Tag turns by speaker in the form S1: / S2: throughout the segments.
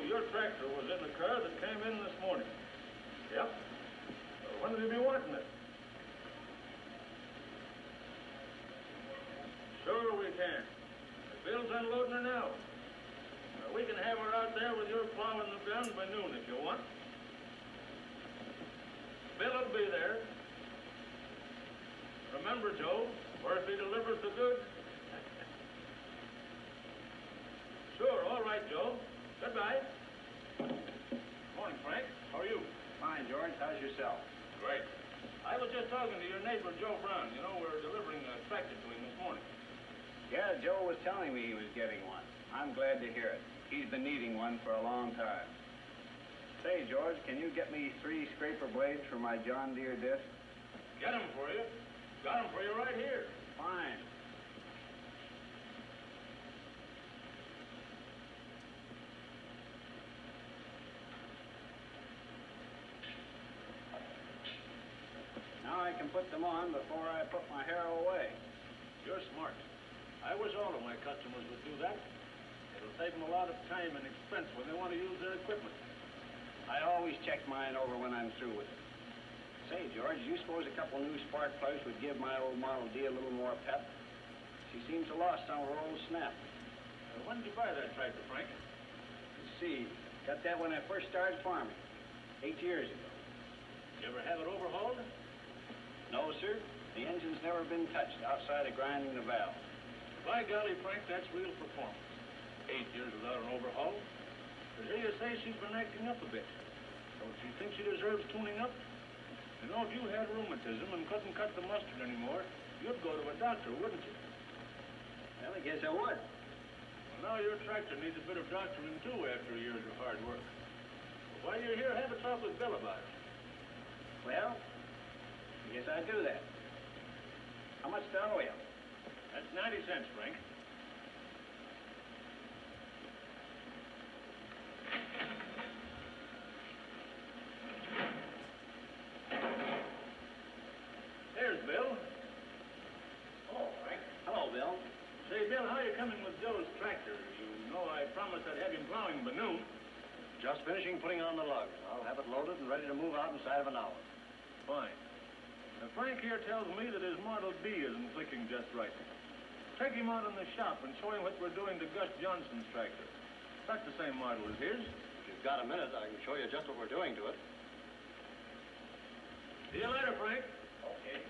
S1: your tractor was in the car that came in this morning. Yep. When will you be wanting it? Sure we can. Bill's unloading her now. We can have her out there with your plow in the ground by noon if you want. Bill will be there. Remember, Joe, first he delivers the goods. Sure, all right, Joe. Goodbye. Morning, Frank. How are you?
S2: Fine, George. How's yourself?
S1: Great. I was just talking to your neighbor, Joe Brown. You know, we're delivering a tractor to him this morning.
S2: Yeah, Joe was telling me he was getting one. I'm glad to hear it. He's been needing one for a long time. Say, George, can you get me 3 scraper blades for my John Deere disc?
S1: Get 'em for you. Got 'em for you right here.
S2: Fine. Now I can put them on before I put my hair away.
S1: You're smart. I wish all of my customers would do that. It'll save them a lot of time and expense when they want to use their equipment.
S2: I always check mine over when I'm through with it. Say, George, do you suppose a couple new spark plugs would give my old Model D a little more pep? She seems to have lost some of her old snap.
S1: When did you buy that tractor, Frank?
S2: Let's see. Got that when I first started farming, 8 years ago.
S1: You ever have it overhauled?
S2: No, sir. The engine's never been touched outside of grinding the valve.
S1: By golly, Frank, that's real performance. 8 years without an overhaul. But here you say she's been acting up a bit. Don't you think she deserves tuning up? You know, if you had rheumatism and couldn't cut the mustard anymore, you'd go to a doctor, wouldn't you?
S2: Well, I guess I would.
S1: Well, now your tractor needs a bit of doctoring, too, after years of hard work. But while you're here, have a talk with Bill about it.
S2: Well, I guess I'd do that. How much do I owe you?
S1: That's 90 cents, Frank. There's Bill.
S2: Hello, Frank. Hello, Bill.
S1: Say, Bill, how are you coming with Joe's tractor? You know I promised I'd have him plowing by noon.
S3: Just finishing putting on the lugs. I'll have it loaded and ready to move out inside of an hour.
S1: Fine. Now, Frank here tells me that his Model D isn't clicking just right. Take him out in the shop and show him what we're doing to Gus Johnson's tractor. That's the same model as his.
S3: If you've got a minute, I can show you just what we're doing to it.
S1: See you later, Frank.
S2: Okay.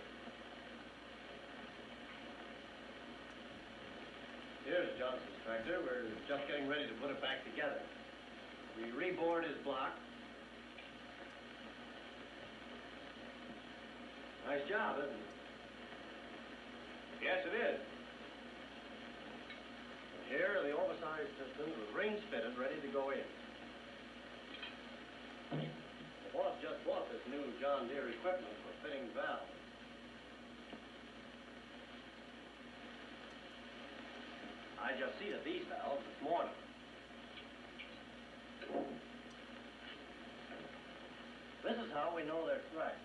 S3: Here's Johnson's tractor. We're just getting ready to put it back together. We rebored his block. Nice job, isn't it?
S1: Yes, it is.
S3: Here are the oversized pistons with rings fitted, ready to go in. The boss just bought this new John Deere equipment for fitting valves. I just seated these valves this morning. This is how we know they're correct.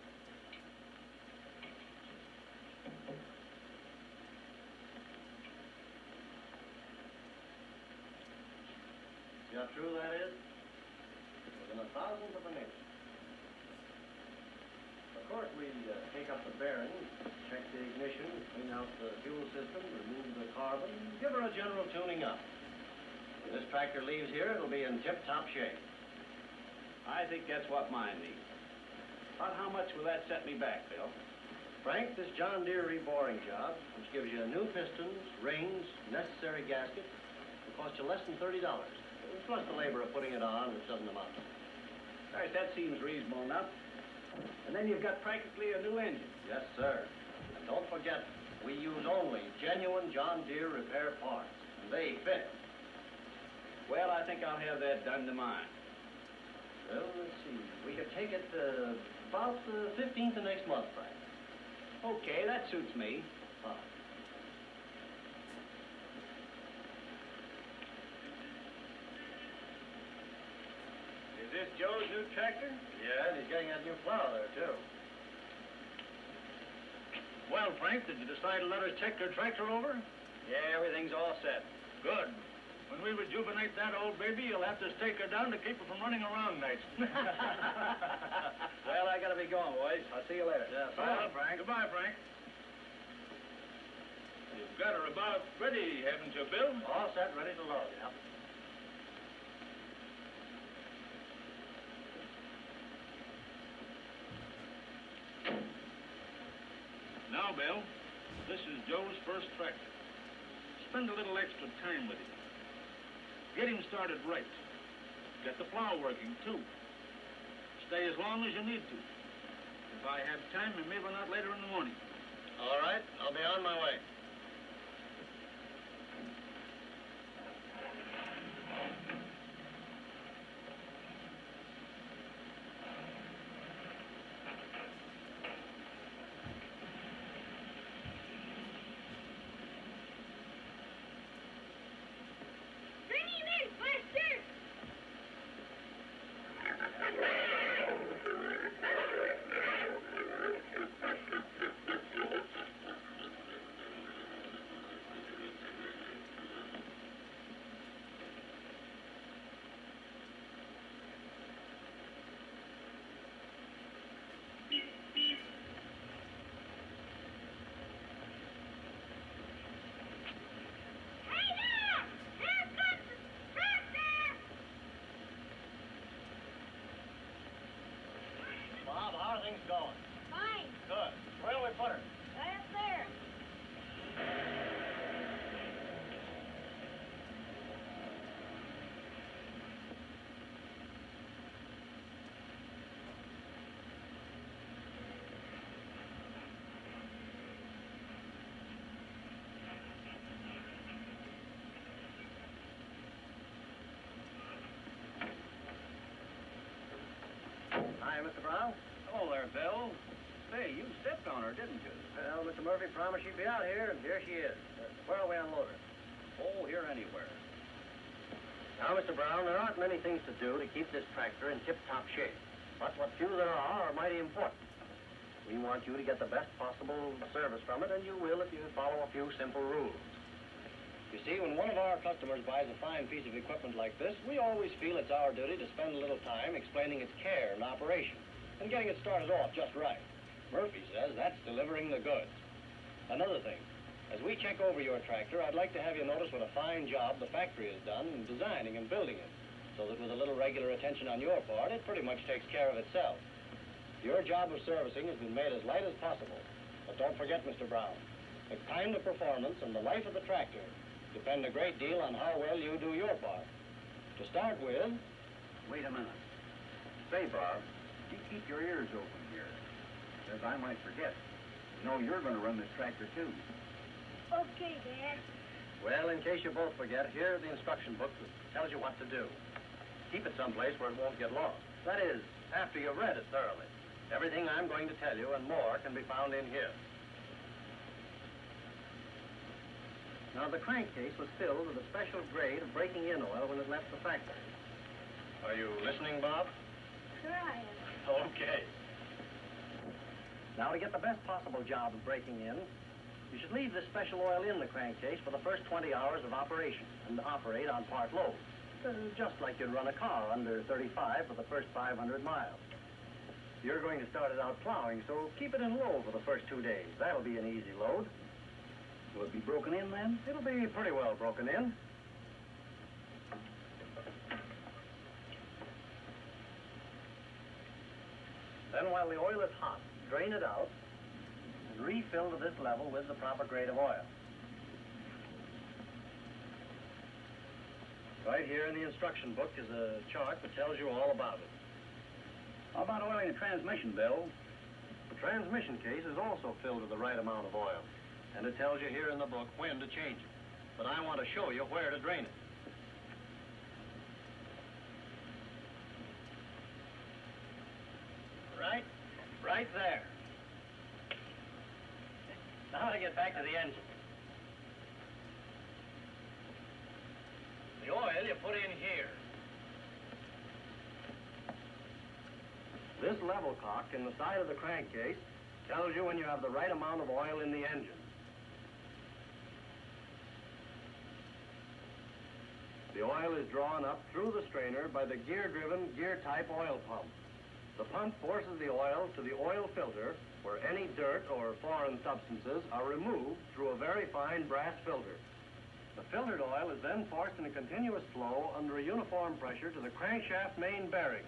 S3: See how true that is? Within a thousandth of an inch. Of course, we take up the bearings, check the ignition, clean out the fuel system, remove the carbon, give her a general tuning up. When this tractor leaves here, it'll be in tip-top shape.
S2: I think that's what mine needs. About how much will that set me back, Bill?
S3: Frank, this John Deere reboring job, which gives you new pistons, rings, necessary gasket, will cost you less than $30. Plus the labor of putting it on, which doesn't amount to.
S2: All right, that seems reasonable enough. And then you've got practically a new engine.
S3: Yes, sir. And don't forget, we use only genuine John Deere repair parts, and they fit.
S2: Well, I think I'll have that done to mine.
S3: Well, let's see. We could take it about the 15th of next month, Frank.
S2: Okay, that suits me.
S3: Fine.
S1: Is this Joe's new tractor?
S3: Yeah, and he's getting that new plow there, too.
S1: Well, Frank, did you decide to let us check your tractor over?
S2: Yeah, everything's all set.
S1: Good. When we rejuvenate that old baby, you'll have to stake her down to keep her from running around nights.
S2: Well, I gotta be going, boys. I'll see you later.
S3: Yeah,
S1: So long, Frank. Goodbye, Frank. You've got her about ready, haven't you, Bill?
S3: All set, ready to load, yeah.
S1: Now, Bill, this is Joe's first tractor. Spend a little extra time with him. Get him started right. Get the plow working, too. Stay as long as you need to. If I have time, we may run out later in the morning.
S3: All right, I'll be on my way. Bob, how are things going?
S4: Fine.
S3: Good. Where'll we put her?
S4: Right up there.
S3: Hi, Mr. Brown.
S2: Hello there, Bill. Say, you stepped on her, didn't you?
S3: Well, Mr. Murphy promised she'd be out here, and here she is. Where'll we unload her?
S2: Oh, here anywhere.
S3: Now, Mr. Brown, there aren't many things to do to keep this tractor in tip-top shape. But what few there are mighty important. We want you to get the best possible service from it, and you will if you follow a few simple rules. You see, when one of our customers buys a fine piece of equipment like this, we always feel it's our duty to spend a little time explaining its care and operation, and getting it started off just right. Murphy says that's delivering the goods. Another thing, as we check over your tractor, I'd like to have you notice what a fine job the factory has done in designing and building it, so that with a little regular attention on your part, it pretty much takes care of itself. Your job of servicing has been made as light as possible, but don't forget, Mr. Brown, the kind of performance and the life of the tractor depend a great deal on how well you do your part. To start with...
S2: Wait a minute. Say, Bob, you keep your ears open here, as I might forget. You know you're going to run this tractor, too.
S4: Okay, Dad.
S3: Well, in case you both forget, here's the instruction book that tells you what to do. Keep it someplace where it won't get lost. That is, after you've read it thoroughly. Everything I'm going to tell you and more can be found in here. Now, the crankcase was filled with a special grade of breaking-in oil when it left the factory. Are you listening, Bob?
S4: Sure I am.
S3: Okay. Now, to get the best possible job of breaking in, you should leave this special oil in the crankcase for the first 20 hours of operation and operate on part load, just like you'd run a car under 35 for the first 500 miles. You're going to start it out plowing, so keep it in low for the first 2 days. That'll be an easy load.
S2: Will it be broken in, then?
S3: It'll be pretty well broken in. Then while the oil is hot, drain it out and refill to this level with the proper grade of oil. Right here in the instruction book is a chart that tells you all about it.
S2: How about oiling the transmission, Bill?
S3: The transmission case is also filled with the right amount of oil, and it tells you here in the book when to change it. But I want to show you where to drain it. Right there. Now to get back to the engine. The oil you put in here. This level cock in the side of the crankcase tells you when you have the right amount of oil in the engine.
S5: The oil is drawn up through the strainer by the gear-driven, gear-type oil pump. The pump forces the oil to the oil filter, where any dirt or foreign substances are removed through a very fine brass filter. The filtered oil is then forced in a continuous flow under a uniform pressure to the crankshaft main bearings.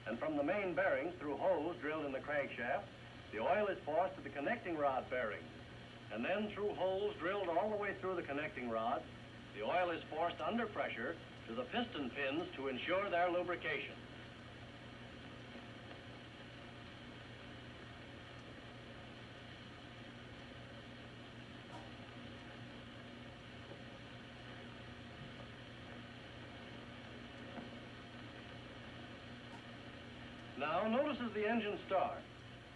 S5: And from the main bearings, through holes drilled in the crankshaft, the oil is forced to the connecting rod bearings. And then through holes drilled all the way through the connecting rods, the oil is forced under pressure to the piston pins to ensure their lubrication. Now, notice as the engine starts,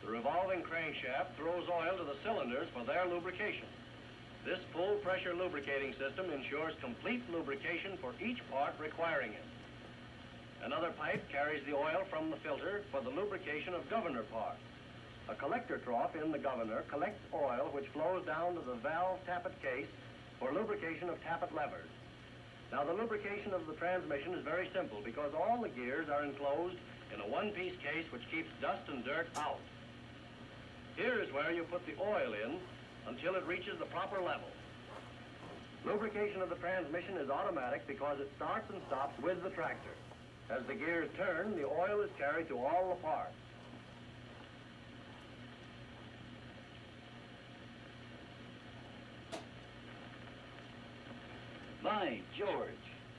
S5: the revolving crankshaft throws oil to the cylinders for their lubrication. This full-pressure lubricating system ensures complete lubrication for each part requiring it. Another pipe carries the oil from the filter for the lubrication of governor parts. A collector trough in the governor collects oil which flows down to the valve tappet case for lubrication of tappet levers. Now, the lubrication of the transmission is very simple because all the gears are enclosed in a one-piece case which keeps dust and dirt out. Here is where you put the oil in until it reaches the proper level. Lubrication of the transmission is automatic because it starts and stops with the tractor. As the gears turn, the oil is carried to all the parts.
S6: By George,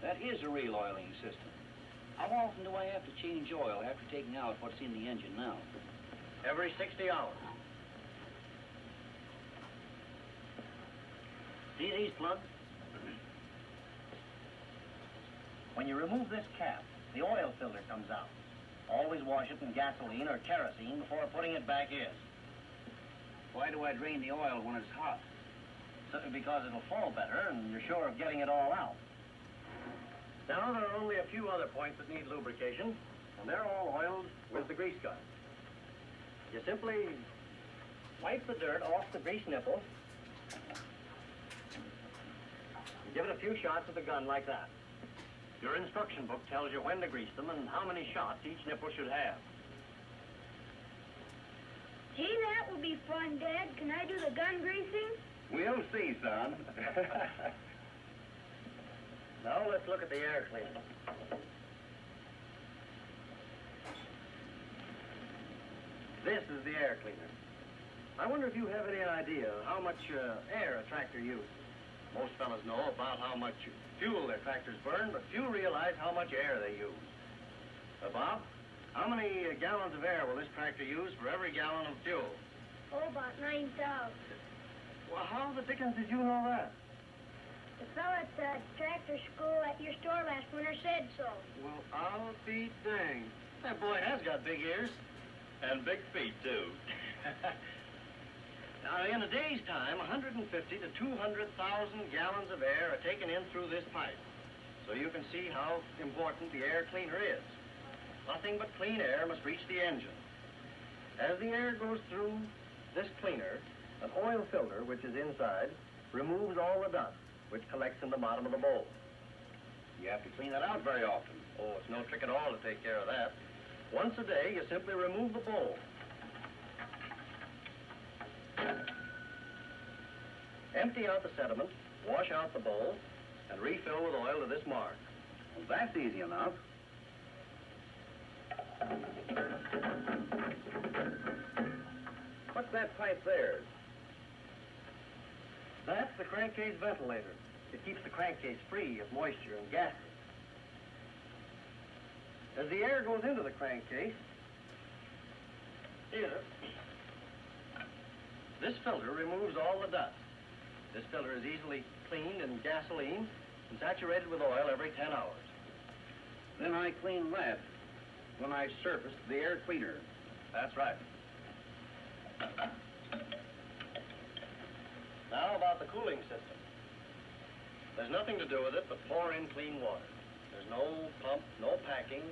S6: that is a real oiling system. How often do I have to change oil after taking out what's in the engine now?
S3: Every 60 hours. See these plugs? When you remove this cap, the oil filter comes out. Always wash it in gasoline or kerosene before putting it back in.
S6: Why do I drain the oil when it's hot?
S3: Because it'll flow better and you're sure of getting it all out. Now, there are only a few other points that need lubrication, and they're all oiled with the grease gun. You simply wipe the dirt off the grease nipple, and give it a few shots with the gun like that. Your instruction book tells you when to grease them and how many shots each nipple should have.
S4: Gee, that will be fun, Dad. Can I do the gun greasing?
S2: We'll see, son.
S3: Now let's look at the air cleaner. This is the air cleaner. I wonder if you have any idea how much air a tractor uses. Most fellas know about how much fuel their tractors burn, but few realize how much air they use. Bob, how many gallons of air will this tractor use for every gallon of fuel?
S4: Oh, about 9,000.
S3: Well, how the dickens did you know that?
S4: The fellow at the tractor school at your store last winter said so.
S3: Well, I'll be danged. That boy has got big ears. And big feet, too. Now, in a day's time, 150 to 200,000 gallons of air are taken in through this pipe. So you can see how important the air cleaner is. Nothing but clean air must reach the engine. As the air goes through this cleaner, an oil filter, which is inside, removes all the dust, which collects in the bottom of the bowl. You have to clean that out very often. Oh, it's no trick at all to take care of that. Once a day, you simply remove the bowl. Empty out the sediment, wash out the bowl, and refill with oil to this mark.
S2: Well, that's easy enough. What's that pipe there?
S3: That's the crankcase ventilator. It keeps the crankcase free of moisture and gases. As the air goes into the crankcase, here, this filter removes all the dust. This filter is easily cleaned in gasoline and saturated with oil every 10 hours.
S2: Then I clean that when I surface the air cleaner.
S3: That's right. Now about the cooling system. There's nothing to do with it but pour in clean water. There's no pump, no packing,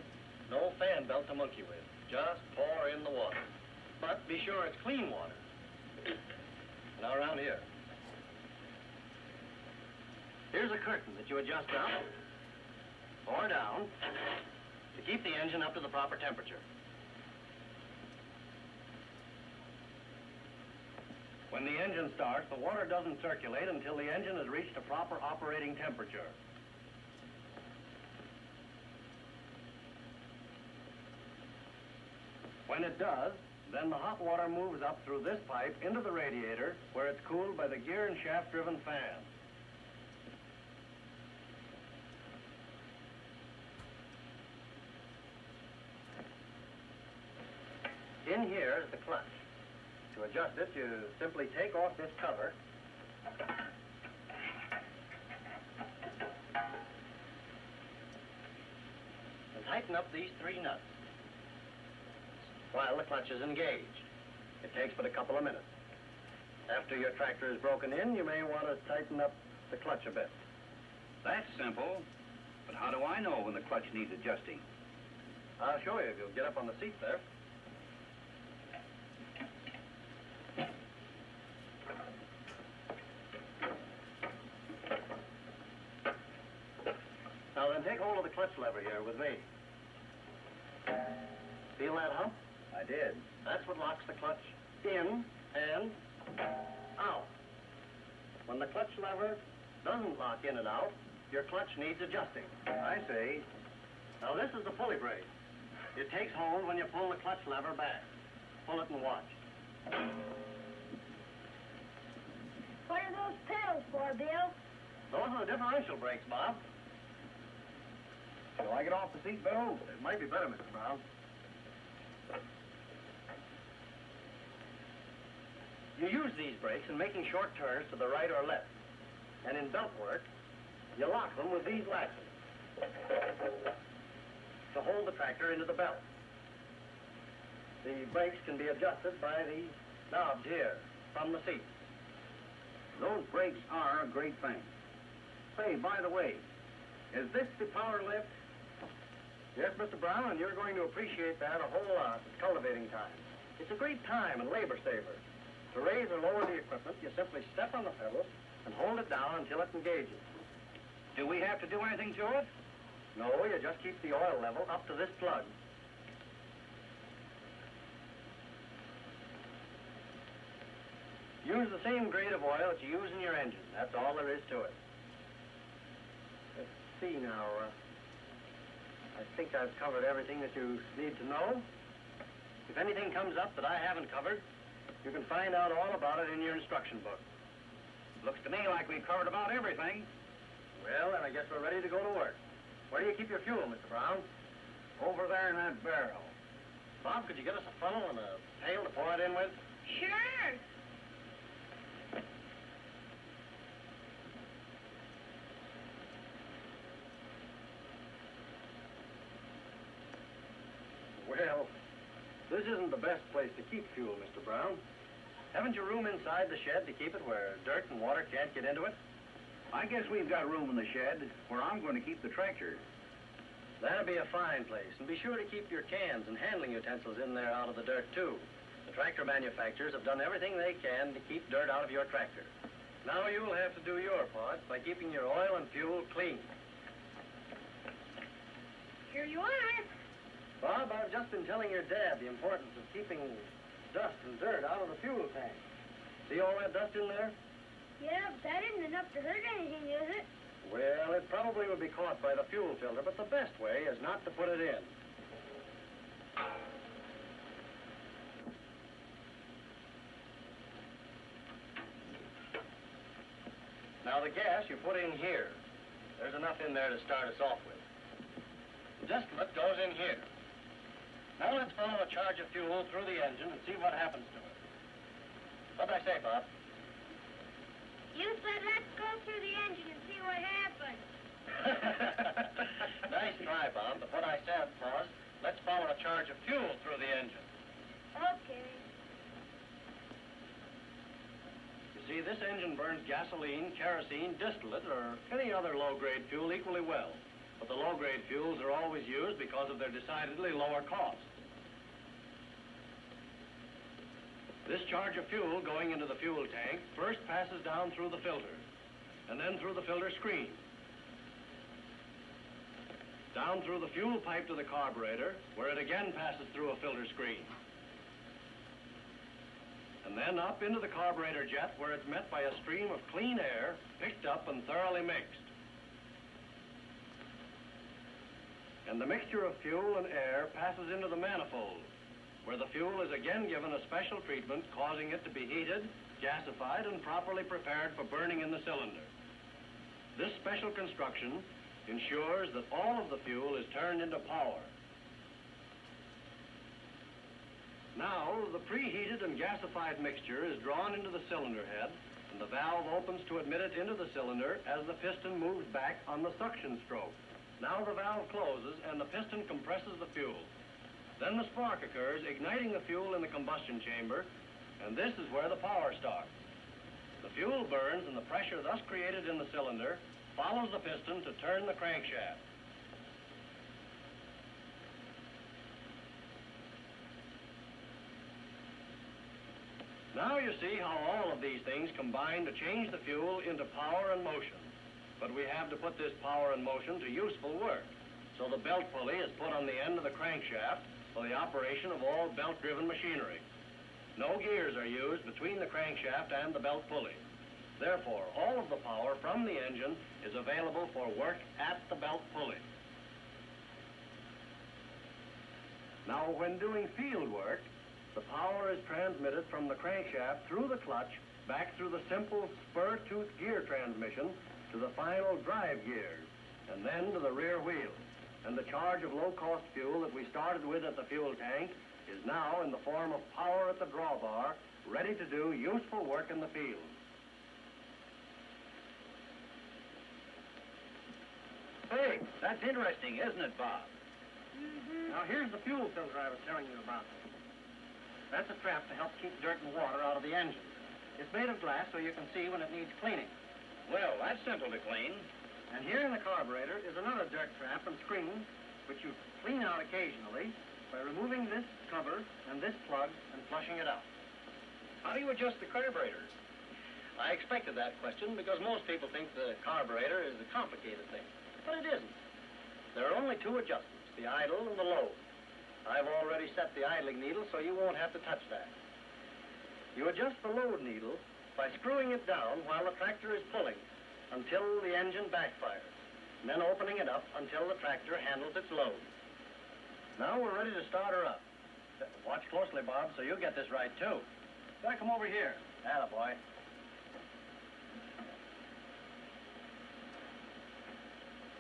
S3: no fan belt to monkey with. Just pour in the water. But be sure it's clean water. Now around here. Here's a curtain that you adjust up, or down to keep the engine up to the proper temperature.
S5: When the engine starts, the water doesn't circulate until the engine has reached a proper operating temperature. When it does, then the hot water moves up through this pipe into the radiator, where it's cooled by the gear and shaft-driven fan.
S3: In here is the clutch. To adjust it, you simply take off this cover and tighten up these 3 nuts while the clutch is engaged. It takes but a couple of minutes. After your tractor is broken in, you may want to tighten up the clutch a bit.
S6: That's simple. But how do I know when the clutch needs adjusting?
S3: I'll show you if you'll get up on the seat there. Now then, take hold of the clutch lever here with me. Feel that hump?
S6: I did.
S3: That's what locks the clutch in and out. When the clutch lever doesn't lock in and out, your clutch needs adjusting.
S6: I see.
S3: Now this is the pulley brake. It takes hold when you pull the clutch lever back. Pull it and watch.
S4: What are those pedals for, Bill?
S3: Those are the differential brakes, Bob.
S6: Shall I get off the seat, Bill?
S3: It might be better, Mr. Brown. You use these brakes in making short turns to the right or left. And in belt work, you lock them with these latches to hold the tractor into the belt. The brakes can be adjusted by these knobs here from the seat.
S6: Those brakes are a great thing. Say, by the way, is this the power lift?
S3: Yes, Mr. Brown, and you're going to appreciate that a whole lot at cultivating time. It's a great time and labor saver. To raise or lower the equipment, you simply step on the pedal and hold it down until it engages.
S6: Do we have to do anything to it?
S3: No, you just keep the oil level up to this plug. Use the same grade of oil that you use in your engine. That's all there is to it. Let's see now. I think I've covered everything that you need to know. If anything comes up that I haven't covered, you can find out all about it in your instruction book.
S6: Looks to me like we've covered about everything.
S3: Well, then I guess we're ready to go to work. Where do you keep your fuel, Mr. Brown?
S6: Over there in that barrel.
S3: Bob, could you get us a funnel and a pail to pour it in with?
S4: Sure.
S3: Well, this isn't the best place to keep fuel, Mr. Brown. Haven't you room inside the shed to keep it where dirt and water can't get into it?
S6: I guess we've got room in the shed where I'm going to keep the tractor.
S3: That'd be a fine place. And be sure to keep your cans and handling utensils in there out of the dirt, too. The tractor manufacturers have done everything they can to keep dirt out of your tractor. Now you'll have to do your part by keeping your oil and fuel clean.
S4: Here you are.
S3: Bob, I've just been telling your dad the importance of keeping dust and dirt out of the fuel tank. See all that dust in there?
S4: Yeah, but that isn't enough to hurt anything, is it?
S3: Well, it probably would be caught by the fuel filter, but the best way is not to put it in. Now the gas you put in here. There's enough in there to start us off with. The distillate goes in here. Now let's follow a charge of fuel through the engine and see what happens to it. What'd I say, Bob?
S4: You said let's go through the engine and see what happens.
S3: Nice try, Bob, but what I said was, let's follow a charge of fuel through the engine.
S4: Okay.
S5: You see, this engine burns gasoline, kerosene, distillate, or any other low-grade fuel equally well. But the low-grade fuels are always used because of their decidedly lower cost. This charge of fuel going into the fuel tank first passes down through the filter, and then through the filter screen. down through the fuel pipe to the carburetor, where it again passes through a filter screen. And then up into the carburetor jet, where it's met by a stream of clean air, picked up and thoroughly mixed. And the mixture of fuel and air passes into the manifold, where the fuel is again given a special treatment, causing it to be heated, gasified, and properly prepared for burning in the cylinder. This special construction ensures that all of the fuel is turned into power. Now, the preheated and gasified mixture is drawn into the cylinder head, and the valve opens to admit it into the cylinder as the piston moves back on the suction stroke. Now the valve closes and the piston compresses the fuel. Then the spark occurs, igniting the fuel in the combustion chamber, and this is where the power starts. The fuel burns, and the pressure thus created in the cylinder follows the piston to turn the crankshaft. Now you see how all of these things combine to change the fuel into power and motion. But we have to put this power and motion to useful work. So the belt pulley is put on the end of the crankshaft for the operation of all belt-driven machinery. No gears are used between the crankshaft and the belt pulley. Therefore, all of the power from the engine is available for work at the belt pulley. Now, when doing field work, the power is transmitted from the crankshaft through the clutch back through the simple spur-tooth gear transmission to the final drive gears, and then to the rear wheel. And the charge of low-cost fuel that we started with at the fuel tank is now in the form of power at the drawbar, ready to do useful work in the field.
S6: Hey, that's interesting, isn't it, Bob?
S4: Mm-hmm.
S3: Now, here's the fuel filter I was telling you about. That's a trap to help keep dirt and water out of the engine. It's made of glass so you can see when it needs cleaning.
S6: Well, that's simple to clean.
S3: And here in the carburetor is another dirt trap and screen, which you clean out occasionally by removing this cover and this plug and flushing it out.
S6: How do you adjust the carburetor?
S3: I expected that question because most people think the carburetor is a complicated thing. But it isn't. There are only two adjustments, the idle and the load. I've already set the idling needle so you won't have to touch that. You adjust the load needle by screwing it down while the tractor is pulling until the engine backfires, and then opening it up until the tractor handles its load. Now we're ready to start her up. Watch closely, Bob, so you get this right, too. Gotta come over here. Attaboy.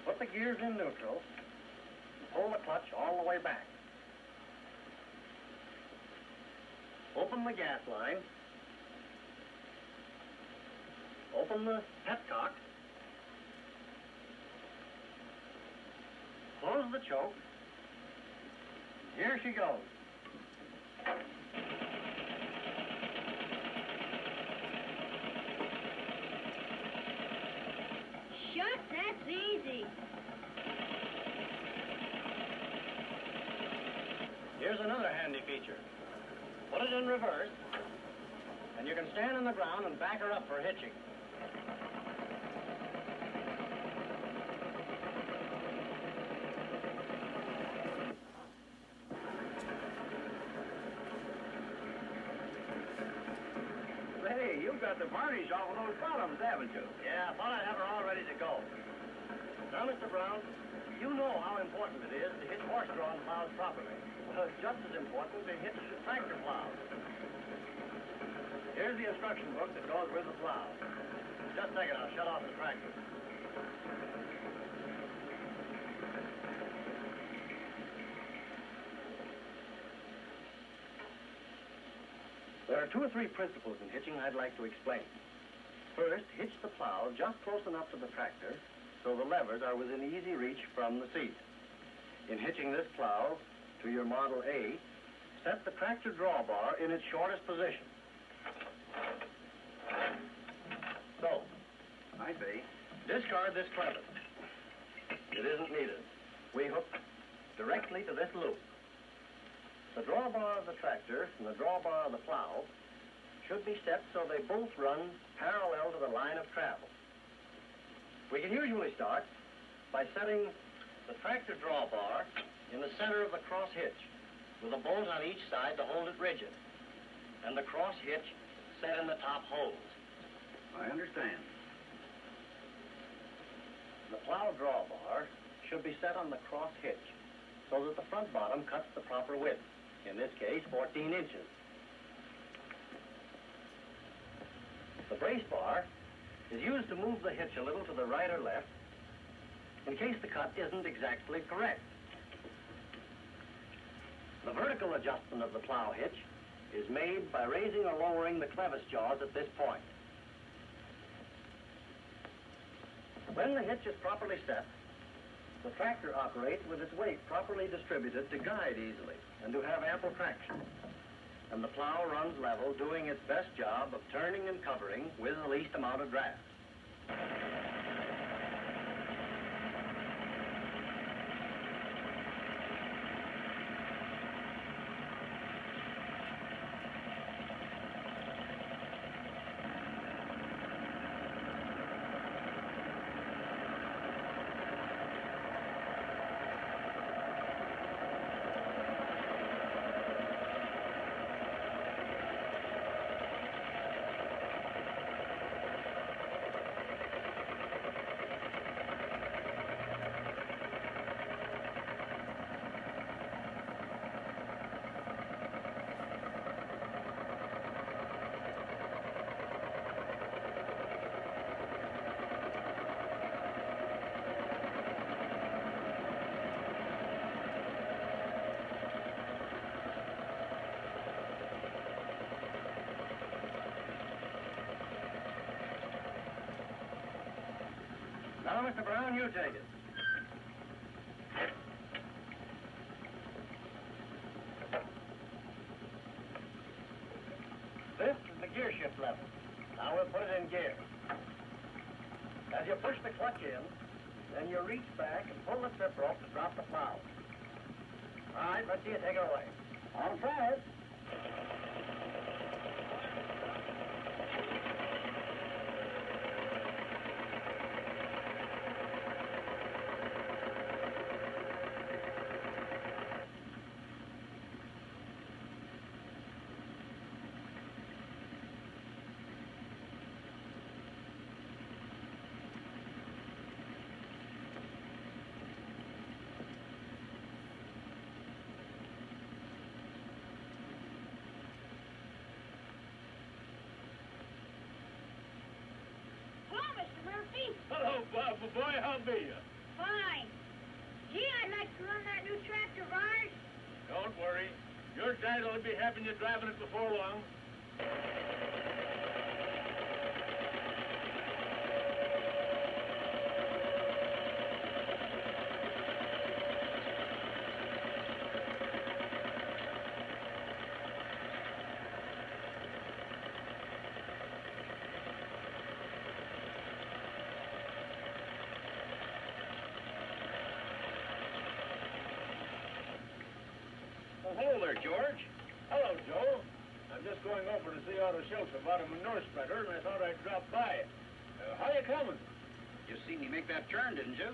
S3: Put the gears in neutral. Pull the clutch all the way back. Open the gas line. Open the petcock. Close the choke. Here she goes.
S4: Shucks, that's easy.
S3: Here's another handy feature. Put it in reverse, and you can stand on the ground and back her up for hitching.
S2: Hey, you've got the varnish off of those bottoms, haven't you?
S3: Yeah, I thought I'd have her all ready to go. Now, Mr. Brown, you know how important it is to hitch horse-drawn plows properly. Well, it's just as important to hitch the tractor plow. Here's the instruction book that goes with the plow. Just a second, I'll shut off the tractor. There are 2 or 3 principles in hitching I'd like to explain. First, hitch the plow just close enough to the tractor so the levers are within easy reach from the seat. In hitching this plow to your Model A, set the tractor drawbar in its shortest position. So,
S2: I see.
S3: discard this clevis. It isn't needed. We hook directly to this loop. The drawbar of the tractor and the drawbar of the plow should be set so they both run parallel to the line of travel. We can usually start by setting the tractor drawbar in the center of the cross hitch, with a bolt on each side to hold it rigid, and the cross hitch set in the top holes.
S2: I understand.
S3: The plow drawbar should be set on the cross hitch so that the front bottom cuts the proper width, in this case 14 inches. The brace bar is used to move the hitch a little to the right or left in case the cut isn't exactly correct. The vertical adjustment of the plow hitch is made by raising or lowering the clevis jaws at this point. When the hitch is properly set, the tractor operates with its weight properly distributed to guide easily and to have ample traction. And the plow runs level, doing its best job of turning and covering with the least amount of draft. Now, Mr. Brown, you take it. This is the gear shift level. Now we'll put it in gear. As you push the clutch in, then you reach back and pull the trip rope to drop the plow. All right, let's see you take it away.
S2: I'll try it.
S1: Hello, Bob, boy, how be you?
S4: Fine. Gee, I'd like to run that new tractor of ours.
S1: Don't worry. Your dad will be having you driving it before long.
S5: Well, hello there, George.
S1: Hello, Joe. I'm just going over to see Auto Schultz about a manure spreader, and I thought I'd drop by. How you coming?
S6: You seen me make that turn, didn't you?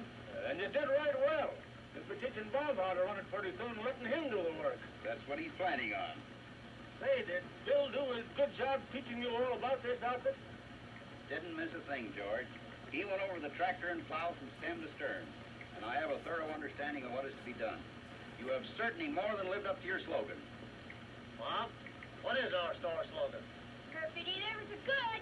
S1: And you did right well. You'll be teaching Bob how to run it pretty soon and letting him do the work.
S6: That's what he's planning on.
S1: Say, did Bill do a good job teaching you all about this outfit?
S6: Didn't miss a thing, George. He went over the tractor and plow from stem to stern, and I have a thorough understanding of what is to be done. You have certainly more than lived up to your slogan.
S3: Bob, what is our store slogan?
S4: If it ain't ever so good.